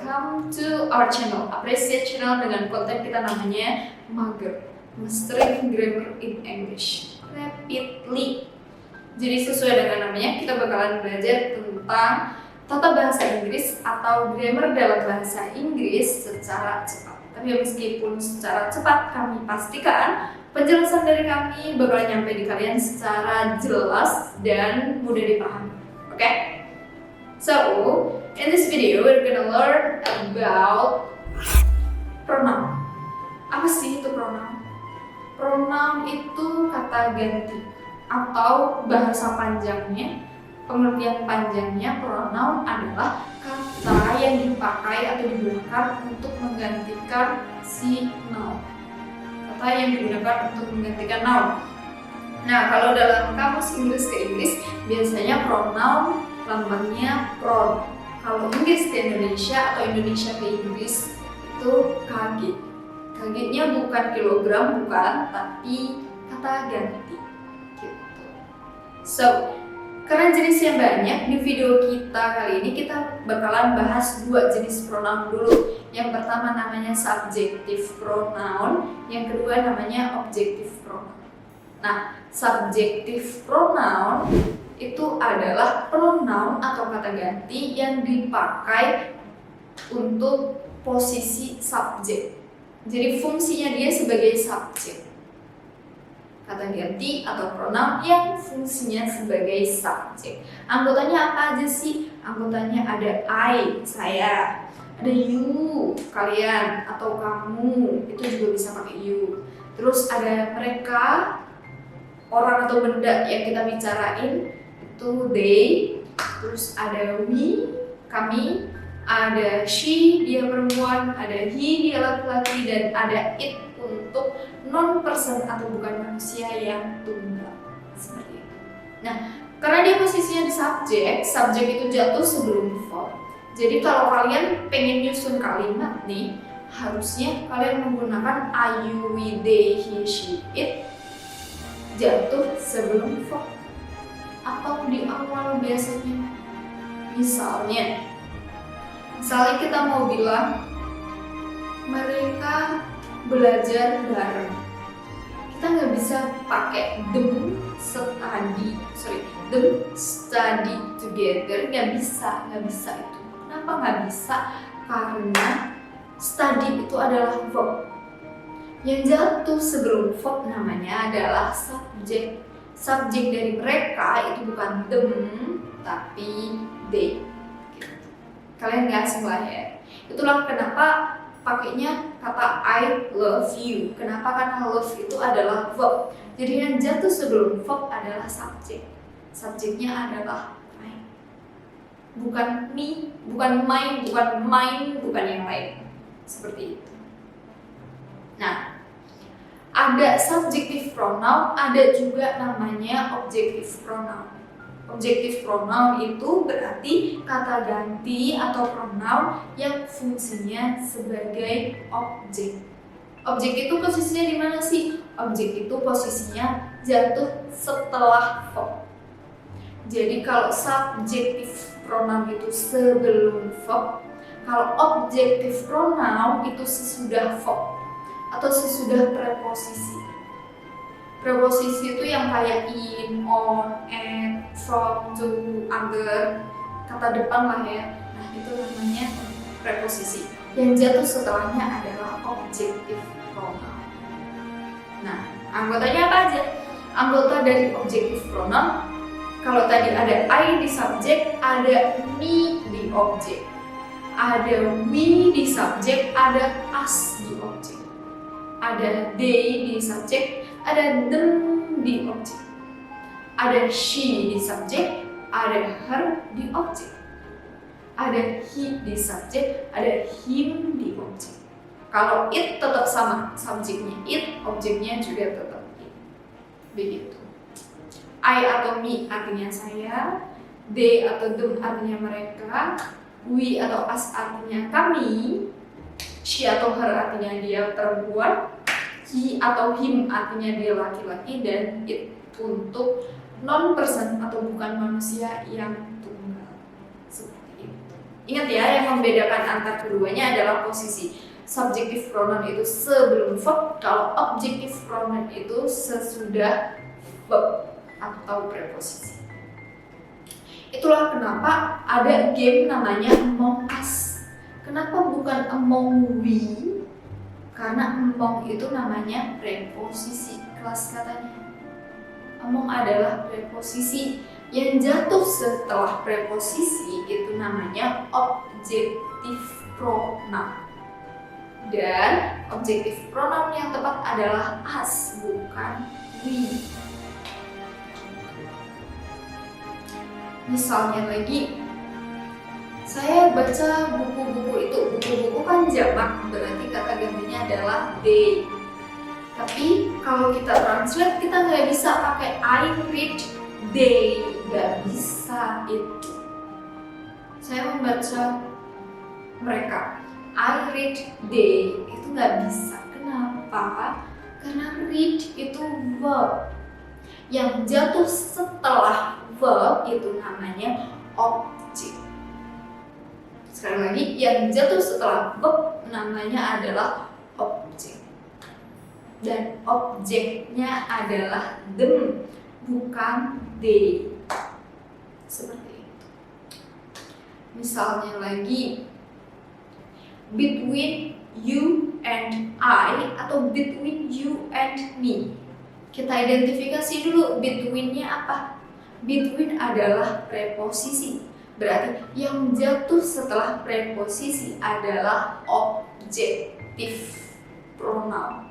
welcome to our channel, Appreciate Channel, dengan konten kita namanya Mager, Mastering Grammar in English Rapidly. Jadi sesuai dengan namanya, kita bakalan belajar tentang tata bahasa Inggris atau grammar dalam bahasa Inggris secara cepat. Tapi meskipun secara cepat, kami pastikan penjelasan dari kami bakalan nyampe di kalian secara jelas dan mudah dipahami. Oke? So, in this video, we're gonna learn about pronoun. Apa sih itu pronoun? Pronoun itu kata ganti atau bahasa panjangnya, pengertian panjangnya pronoun adalah kata yang dipakai atau digunakan untuk menggantikan si noun. Kata yang digunakan untuk menggantikan noun. Nah, kalau dalam kamus Inggris ke Inggris, biasanya pronoun lambangnya pronoun. Kalau Inggris ke Indonesia atau Indonesia ke Inggris itu kg. Kg-nya bukan kilogram, bukan, tapi kata ganti. Gitu. So, karena jenisnya banyak, di video kita kali ini kita bakalan bahas dua jenis pronoun dulu. Yang pertama namanya subjective pronoun, yang kedua namanya objective pronoun. Nah, subjective pronoun itu adalah pronoun atau kata ganti yang dipakai untuk posisi subjek. Jadi fungsinya dia sebagai subjek. Kata ganti atau pronoun yang fungsinya sebagai subjek. Anggotanya apa aja sih? Anggotanya ada I, saya, ada you, kalian atau kamu, itu juga bisa pakai you. Terus ada mereka, orang atau benda yang kita bicarain, itu they. Terus ada we, kami, ada she, dia perempuan, ada he, dia laki-laki, dan ada it untuk non-person atau bukan manusia yang tunggal. Seperti itu. Nah, karena dia posisinya di subjek itu jatuh sebelum verb. Jadi kalau kalian pengen nyusun kalimat nih, harusnya kalian menggunakan I, you, we, they, he, she, it jatuh sebelum verb atau di awal biasanya. Misalnya kita mau bilang mereka belajar bareng, kita nggak bisa pakai them study together, nggak bisa itu. Kenapa nggak bisa? Karena study itu adalah verb. Yang jatuh sebelum verb namanya adalah subjek. Subjek dari mereka itu bukan them, tapi they. Kalian nggak salah ya. Itulah kenapa pakainya kata I love you. Kenapa? Karena love itu adalah verb. Jadi yang jatuh sebelum verb adalah subjek. Subjeknya adalah I. Bukan me, bukan mine, bukan mine, bukan yang lain. Seperti itu. Nah, ada subjective pronoun, ada juga namanya objective pronoun. Objective pronoun itu berarti kata ganti atau pronoun yang fungsinya sebagai objek. Objek itu posisinya di mana sih? Objek itu posisinya jatuh setelah verb. Jadi kalau subjective pronoun itu sebelum verb, kalau objective pronoun itu sesudah verb atau sesudah preposisi. Preposisi itu yang kayak in, on, at, from, to, under, kata depan lah ya. Nah, itu namanya preposisi. Yang jatuh setelahnya adalah objective pronoun. Nah, anggotanya apa aja? Anggota dari objective pronoun, kalau tadi ada I di subjek, ada me di objek. Ada we di subjek, ada us di objek. Ada they di subjek, ada them di objek. Ada she di subjek, ada her di objek. Ada he di subjek, ada him di objek. Kalau it tetap sama subjeknya it, objeknya juga tetap it. Begitu. I atau me artinya saya, they atau them artinya mereka, we atau us artinya kami, she atau her artinya dia perempuan, he atau him artinya dia laki-laki, dan it untuk non-person atau bukan manusia yang tunggal. Seperti itu. Ingat ya, yang membedakan antar keduanya adalah posisi. Subjective pronoun itu sebelum verb, kalau objective pronoun itu sesudah verb atau preposisi. Itulah kenapa ada game namanya Among Us. Kenapa bukan Among We? Karena among itu namanya preposisi, kelas katanya. Among adalah preposisi, yang jatuh setelah preposisi itu namanya objective pronoun. Dan objective pronoun yang tepat adalah us, bukan we. Misalnya lagi, saya baca buku-buku itu. Buku-buku kan jamak, berarti kata gantinya adalah they. Tapi kalau kita translate, kita nggak bisa pakai I read they, nggak bisa itu. Saya membaca mereka, I read they, itu nggak bisa. Kenapa? Karena read itu verb. Yang jatuh setelah verb itu namanya objek. Sekali lagi, yang jatuh setelah verb namanya adalah objek. Dan objeknya adalah them, bukan they. Seperti itu. Misalnya lagi, between you and I atau between you and me. Kita identifikasi dulu between-nya apa? Between adalah preposisi. Berarti yang jatuh setelah preposisi adalah objective pronoun.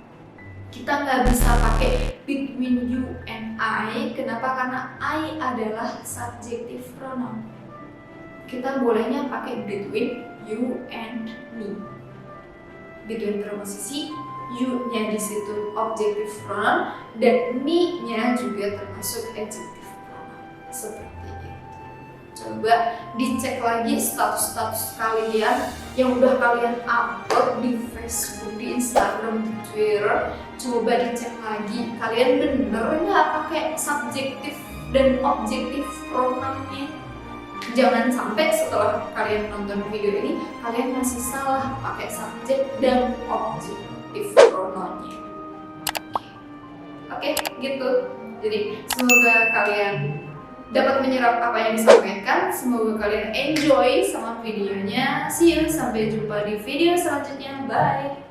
Kita nggak bisa pakai between you and I. Kenapa? Karena I adalah subjective pronoun. Kita bolehnya pakai between you and me. Between preposisi, you-nya di situ objective pronoun dan me-nya juga termasuk adjective pronoun. Seperti itu. Coba dicek lagi status-status kalian yang udah kalian upload di Facebook, di Instagram, di Twitter. Coba dicek lagi, kalian bener nggak pakai subjektif dan objektif pronounnya? Jangan sampai setelah kalian nonton video ini, kalian masih salah pakai subjek dan objektif pronounnya. Oke, gitu. Jadi semoga kalian dapat menyerap apa yang disampaikan. Semoga kalian enjoy sama videonya. See you, sampai jumpa di video selanjutnya. Bye.